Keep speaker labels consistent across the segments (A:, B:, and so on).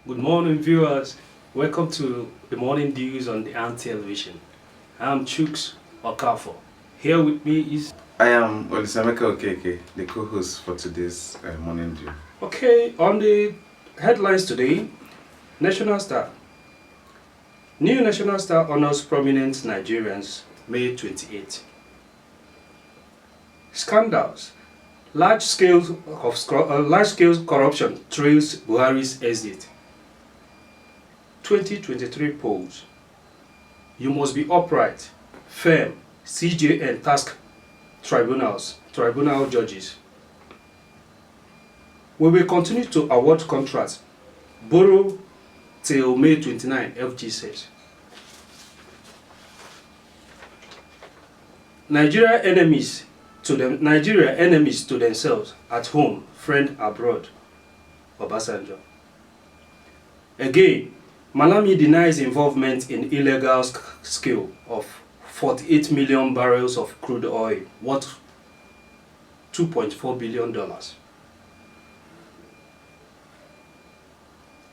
A: Good morning, viewers. Welcome to the morning news on the ANT television. I'm Chooks Okafo. Here with me is.
B: I am Olisameka Okeke, the co-host for today's morning dew.
A: Okay, on the headlines today, National Star. New National Star honors prominent Nigerians, May 28. Scandals. Large-scale corruption trails Buhari's exit. 2023 polls. You must be upright, firm, CJN task tribunal judges. We will continue to award contracts, borrow till May 29, FG says. Nigeria enemies to themselves, at home, friend abroad, Obasanjo. Again, Malami denies involvement in illegal skill of 48 million barrels of crude oil, worth $2.4 billion.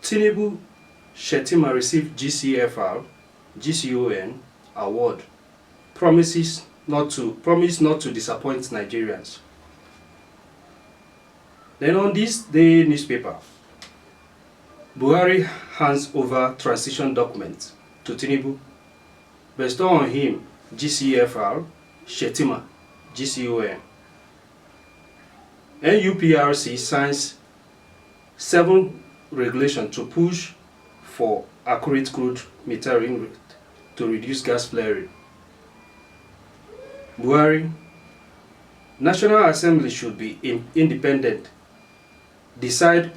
A: Tinubu Shettima received GCON award, promise not to disappoint Nigerians. Then on this day newspaper, Buhari hands over transition documents to Tinubu, bestow on him Shettima, GCON. NUPRC signs 7 regulations to push for accurate crude metering rate to reduce gas flaring. Buhari, National Assembly should be independent, decide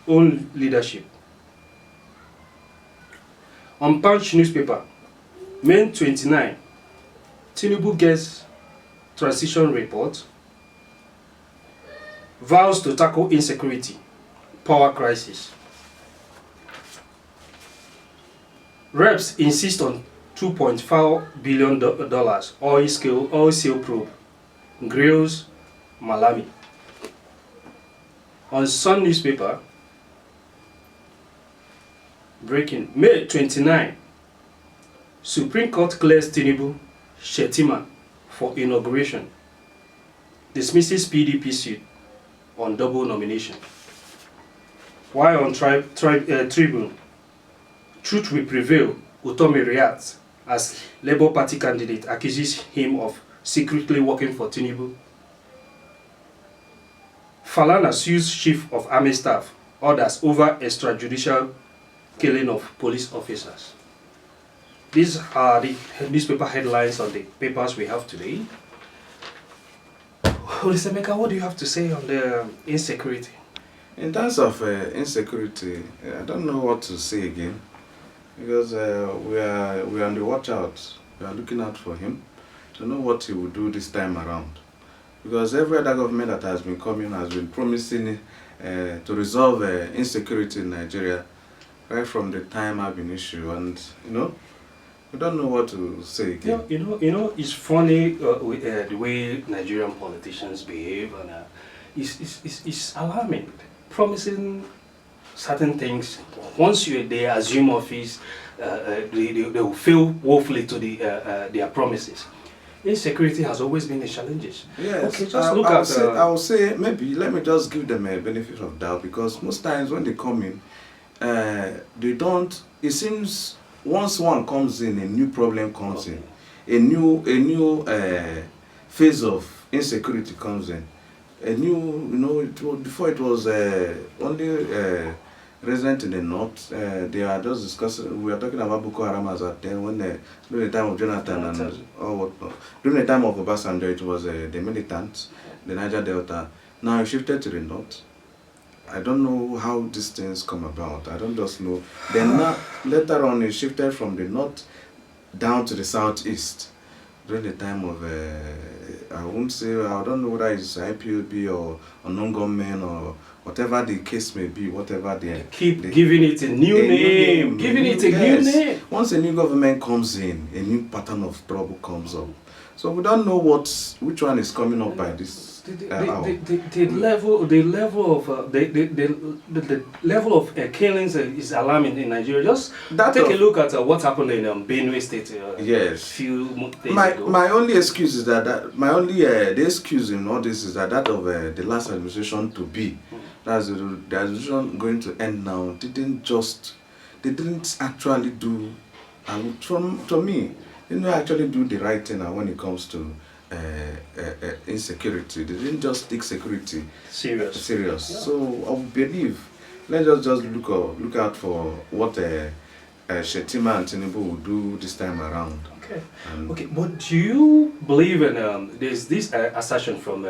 A: own leadership. On Punch newspaper, May 29, Tinubu gets transition report, vows to tackle insecurity, power crisis. Reps insist on $2.4 billion oil seal probe, grills Malami. On Sun newspaper, breaking May 29, Supreme Court clears Tinubu Shettima for inauguration, dismisses PDP suit on double nomination. While on Tribune, Truth Will Prevail, Utomi reacts as Labour Party candidate accuses him of secretly working for Tinubu. Falana sues Chief of Army Staff, orders over extrajudicial killing of police officers. These are the newspaper headlines on the papers we have today. Olisameka, what do you have to say on the insecurity?
B: In terms of insecurity, I don't know what to say again, because we are on the watch out. We are looking out for him to know what he will do this time around. Because every other government that has been coming has been promising to resolve insecurity in Nigeria right from the time I've been issued, and we don't know what to say again.
A: It's funny the way Nigerian politicians behave, and it's alarming. Promising certain things, once they assume office, they will fail woefully to their promises. Insecurity has always been a challenge.
B: Yes,
A: okay, just look at.
B: I will say maybe let me just give them a benefit of doubt, because most times when they come in, they don't. It seems once one comes in, a new problem comes in, a new phase of insecurity comes in. A new, before it was only resident in the north. They are just discussing. We are talking about Boko Haram as at then, when during the time of Jonathan and during the time of Obasanjo, it was the militants, the Niger Delta. Now it shifted to the north. I don't know how these things come about. I don't just know. Then now, later on, it shifted from the north down to the southeast during the time of, I won't say, I don't know whether it's IPOB or non-government or whatever the case may be, whatever they
A: giving it a new name, giving it a new name.
B: Once a new government comes in, a new pattern of trouble comes up. So we don't know which one is coming up by this hour.
A: The level of killings is alarming in Nigeria. Just take a look at what happened in Benue State
B: yes.
A: few days ago.
B: My only excuse is that my only the excuse in all this is that of the last administration to be, that's the administration going to end now. They didn't actually do, and to me, they didn't actually do the right thing when it comes to insecurity. They didn't just take security serious. Yeah. So I believe, let's just look out for what Shettima and Tinubu will do this time around.
A: Okay, but do you believe in there's this assertion from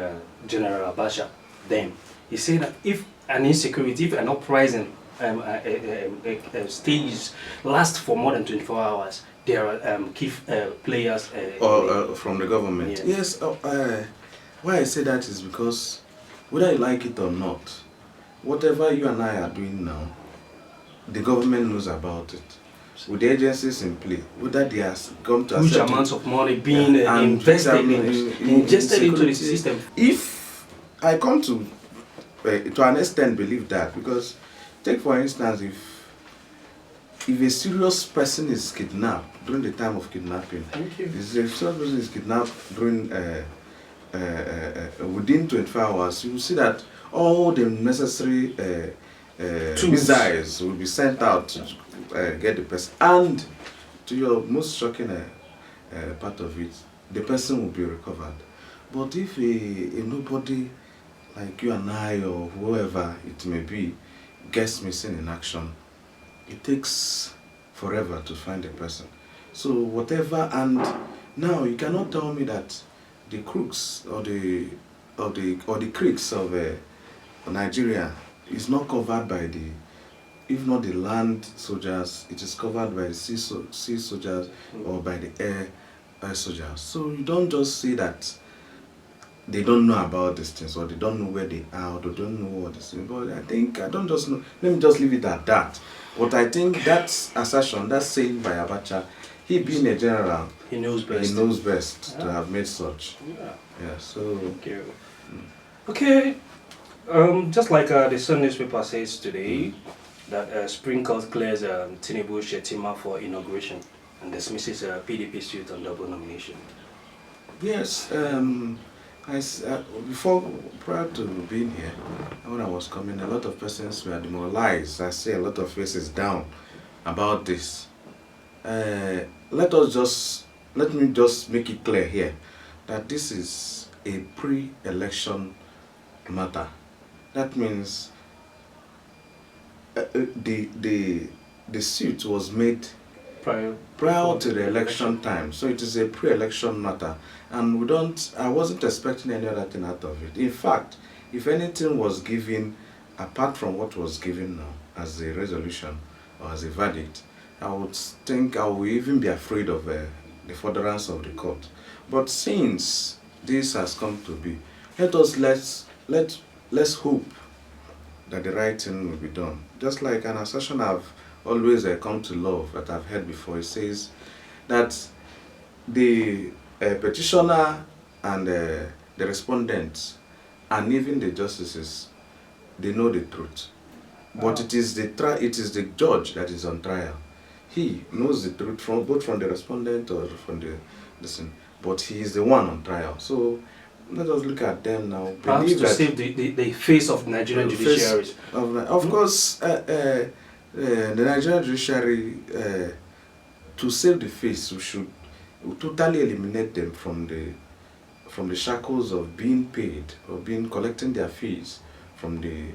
A: General Abacha? Then he said that if an uprising stage lasts for more than 24 hours, there are key players
B: from the government. Yes. Why I say that is because whether you like it or not, whatever you and I are doing now, the government knows about it. With the agencies in play, whether they have come to
A: huge amounts of money being ingested into the system.
B: If I come to an extent believe that, because take for instance, if a serious person is kidnapped during the time of kidnapping, if a serious person is kidnapped during within 24 hours, you will see that all the necessary missiles will be sent out to get the person. And to your most shocking part of it, the person will be recovered. But if a nobody like you and I or whoever it may be gets missing in action, it takes forever to find a person. So whatever, and now you cannot tell me that the crooks or the creeks of Nigeria is not covered by the, if not the land soldiers, it is covered by the sea soldiers or by the air soldiers. So you don't just say that they don't know about these things, or they don't know where they are, or they don't know what this is. But I don't just know. Let me just leave it at that. But I think that assertion, that saying by Abacha, he being a general,
A: he knows best.
B: He knows best to have made such. Yeah. So.
A: Okay. Just like the Sun newspaper says today, that Supreme Court clears Tinubu Shettima for inauguration and dismisses PDP suit on double nomination.
B: Yes. Prior to being here, when I was coming, a lot of persons were demoralized. I see a lot of faces down about this. Let me just make it clear here that this is a pre-election matter. That means the suit was made prior to the election time, so it is a pre-election matter, and I wasn't expecting any other thing out of it. In fact, if anything was given apart from what was given now as a resolution or as a verdict, I would think I would even be afraid of the furtherance of the court. But since this has come to be, let's hope that the right thing will be done. Just like an assertion I've always come to love that I've heard before, it says that the petitioner and the respondents and even the justices, they know the truth. But it is the judge that is on trial. He knows the truth both from the respondent or from the listen, but he is the one on trial. So let us look at them now.
A: Perhaps to save the face of the Nigerian judiciary.
B: Of course, the Nigerian judiciary, to save the face, we should totally eliminate them from the shackles of being paid or collecting their fees from the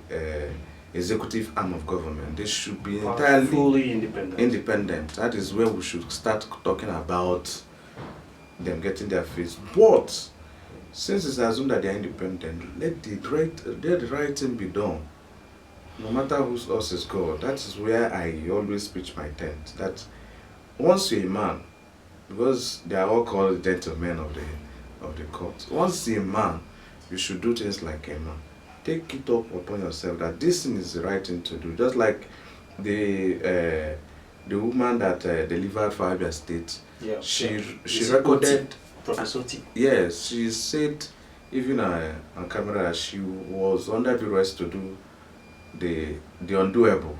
B: executive arm of government. They should be entirely
A: fully independent.
B: That is where we should start talking about them getting their fees. But since it's assumed that they are independent, let the right thing be done. No matter whose horse is God. That is where I always pitch my tent. That once you're a man, because they are all called gentlemen of the court. Once you're a man, you should do things like a man. Take it up upon yourself that this thing is the right thing to do. Just like the woman that delivered for Abia State, she recorded
A: Professor T.
B: Yes, she said even on camera that she was under duress to do the undoable.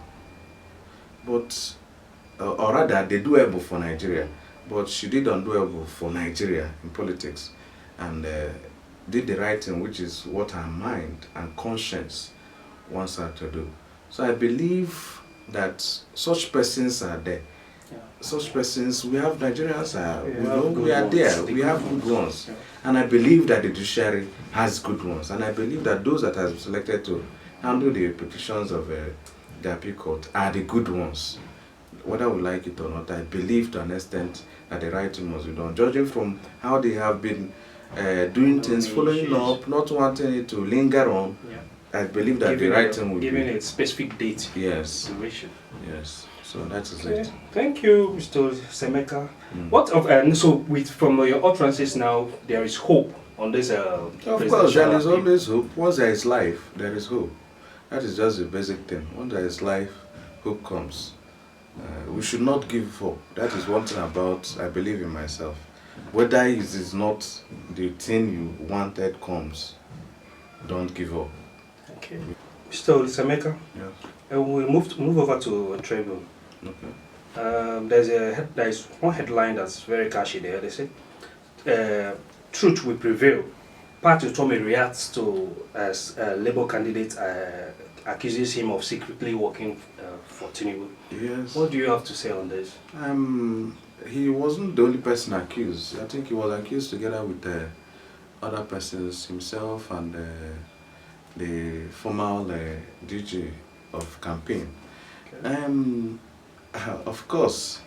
B: But or rather the doable for Nigeria. But she did undoable for Nigeria in politics, and did the right thing, which is what her mind and conscience wants her to do. So I believe that such persons are there.
A: Yeah.
B: Such persons, we have Nigerians,
A: We
B: we
A: have
B: know
A: good
B: we are
A: ones.
B: there,
A: The
B: we
A: good
B: have good
A: ones.
B: ones.
A: Yeah.
B: And I believe that the judiciary has good ones. And I believe that those that have been selected to handle the petitions of the appeal court are the good ones. Whether we like it or not, I believe to an extent that the right thing must be done. Judging from how they have been doing things, following up, not wanting it to linger on,
A: Yeah.
B: I believe that
A: Giving
B: the right thing will
A: giving
B: be.
A: a specific date.
B: Yes,
A: Duration.
B: yes. So that is
A: Okay.
B: it.
A: Thank you, Mr. Semeka.
B: Mm.
A: What of so with from your utterances now, there is hope on this.
B: Of course,
A: presidential
B: there is
A: appeal.
B: always hope. Once there is life, there is hope. That is just the basic thing. Once there is life, hope comes. We should not give up. That is one thing about I believe in myself. Whether it is not the thing you wanted comes, don't give up.
A: Okay. Mr. Semeka,
B: Yeah.
A: we move over to Tribune.
B: Okay.
A: There is one headline that's very catchy there. They say, "Truth will prevail." Party Tommy reacts to as Labour candidate accuses him of secretly working for Tinubu.
B: Yes.
A: What do you have to say on this?
B: He wasn't the only person accused. I think he was accused together with other persons, himself and the former DG of campaign.
A: Okay.
B: Of course,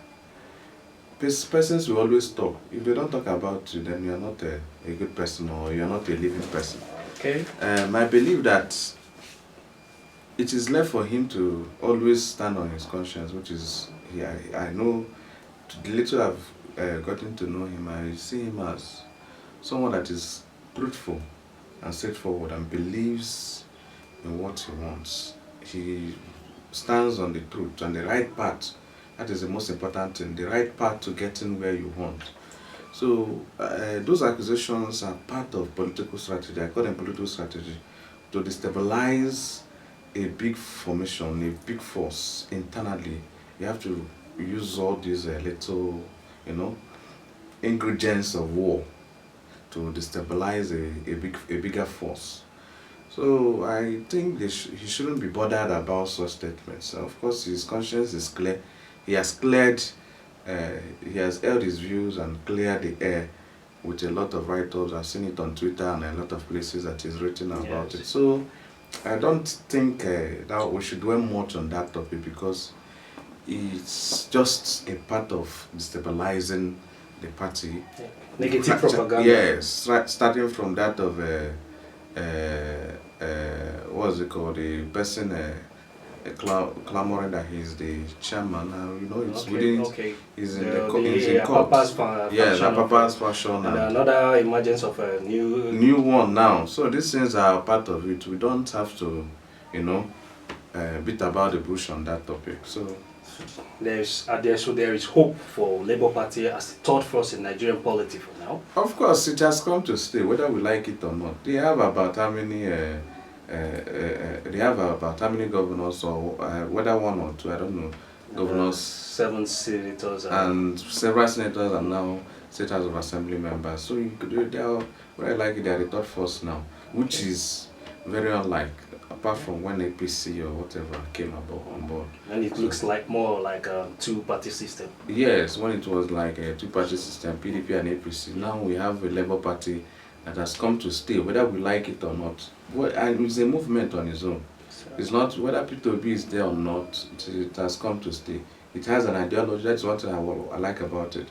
B: persons will always talk. If they don't talk about you, then you are not a good person or you are not a living person.
A: Okay.
B: I believe that it is left for him to always stand on his conscience, which is, I know, the little I've gotten to know him, I see him as someone that is truthful and straightforward and believes in what he wants. He stands on the truth and the right path. That is the most important thing, the right path to getting where you want. So those accusations are part of political strategy. I call them political strategy to destabilize a big formation, a big force internally. You have to use all these little, ingredients of war to destabilize a bigger force. So I think he shouldn't be bothered about such statements. Of course, his conscience is clear. He has cleared, he has held his views and cleared the air with a lot of write-ups. I've seen it on Twitter and a lot of places that he's written about it. So I don't think that we should dwell much on that topic because it's just a part of destabilizing the party.
A: Negative propaganda.
B: Yes, starting from that of what's it called? The person clamoring that he's the chairman. It's within.
A: Okay.
B: He's in
A: The
B: in court. Yes,
A: faction of,
B: Apapa's fashion
A: and
B: and
A: another emergence of a new.
B: new one now. So these things are part of it. We don't have to, beat about the bush on that topic. So
A: there is hope for Labour Party as the third force in Nigerian politics for now.
B: of course it has come to stay, whether we like it or not. They have about how many? They have about how many governors, or whether one or two, I don't know. Governors,
A: 7 senators,
B: and several senators are now state house of assembly members. So you could do that. What I like it, they are the third force now, which is very unlike, apart from when APC or whatever came on board.
A: and it looks like more like a two-party system.
B: Yes, when it was like a two-party system, PDP and APC. Now we have a Labour Party that has come to stay, whether we like it or not. And it's a movement on its own. It's not whether P2B is there or not, it has come to stay. It has an ideology. That's what I like about it.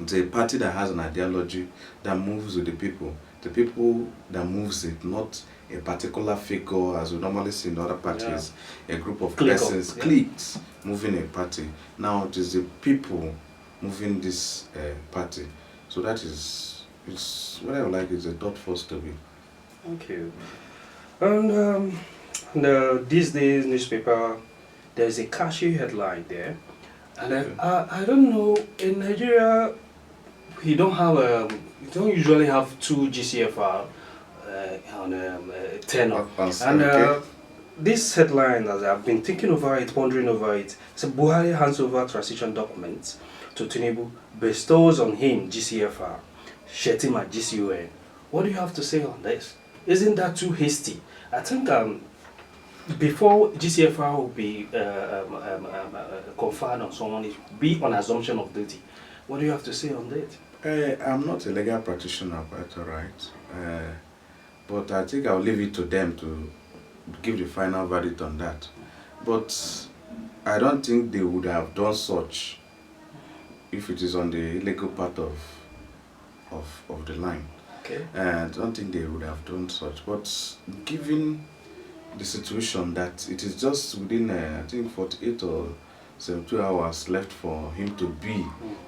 B: It's a party that has an ideology that moves with the people that moves it, not a particular figure as we normally see in other parties, a group of persons, cliques moving a party. Now it is the people moving this party. So that is, it's what I would like is a third force to be.
A: Thank you. And these days newspaper, there's a catchy headline there, and I don't know, in Nigeria we don't have we don't usually have two GCFR on tenor. And
B: Okay.
A: this headline, as I've been thinking over it, pondering over it, says Buhari hands over transition documents to Tinubu, bestows on him GCFR, Shetima GCON. What do you have to say on this? Isn't that too hasty? I think before GCFR will be conferred on someone, it will be on assumption of duty. What do you have to say on that?
B: I'm not a legal practitioner, quite alright. But I think I'll leave it to them to give the final verdict on that. But I don't think they would have done such if it is on the legal part of the line.
A: Okay.
B: I don't think they would have done such. But given the situation that it is just within, I think, 48 or 72 hours left for him to be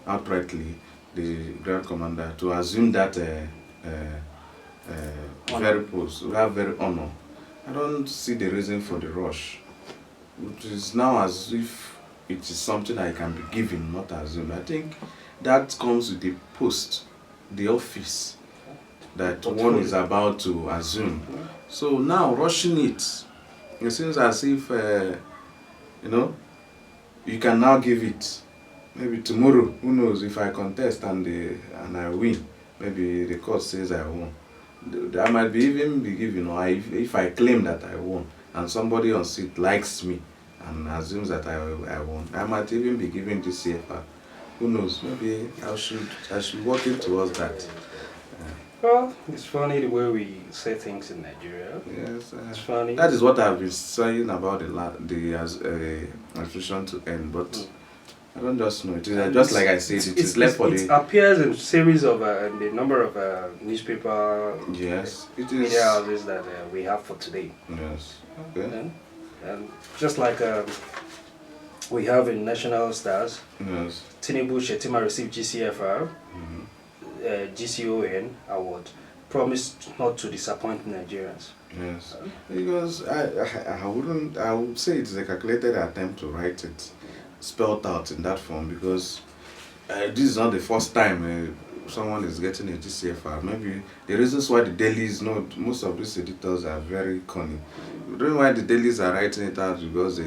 B: outrightly the Grand Commander, to assume that very post, we have very honor. I don't see the reason for the rush. It is now as if it is something I can be given, not assumed. I think that comes with the post, the office that one is about to assume. So now rushing it seems as if you can now give it. Maybe tomorrow, who knows, if I contest and I win, maybe the court says I won. I might be even be given, or if I claim that I won and somebody on seat likes me and assumes that I won, I might even be given this CFR. Who knows? Maybe I should work in towards that.
A: Well, it's funny the way we say things in Nigeria.
B: Yes,
A: it's funny.
B: That is what I've been saying about the administration to end, but I don't just know. It is just like I said. It is left for the.
A: It appears in series of the number of newspaper.
B: Yes, it is.
A: Media houses that we have for today.
B: Yes. Okay.
A: And just like we have in National Stars.
B: Yes.
A: Tinubu Shetima received GCFR. GCON award, promised not to disappoint Nigerians.
B: Yes, because I would say it's a calculated attempt to write it spelled out in that form, because this is not the first time someone is getting a GCFR. Maybe the reasons why the dailies, most of these editors are very cunning. The reason why the dailies are writing it out because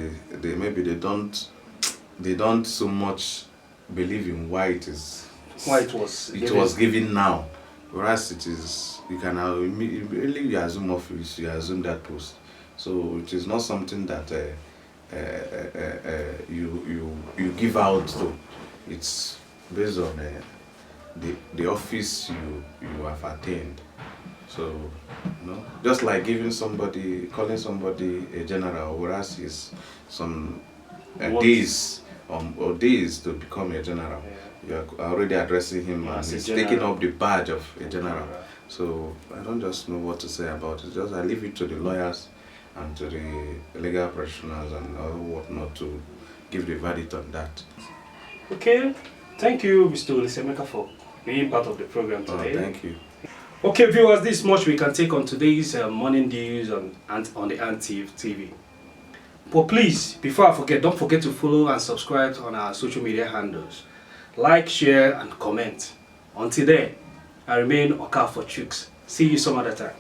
B: they don't so much believe in why it was given now, whereas it is, you can immediately you assume office, you assume that post. So it is not something that you give out though. It's based on the office you have attained. So just like calling somebody a general, whereas it's some days or days to become a general. You are already addressing him and he's taking up the badge of a general. So I don't just know what to say about it. Just I leave it to the lawyers and to the legal professionals and all whatnot to give the verdict on that.
A: Okay, thank you, Mr. Olisemeka, for being part of the program today.
B: Thank you.
A: Okay, viewers, this much we can take on today's morning news on the ANTV TV. But please, before I forget, don't forget to follow and subscribe on our social media handles. Like, share, and comment. Until then, I remain Okafor Chuks. See you some other time.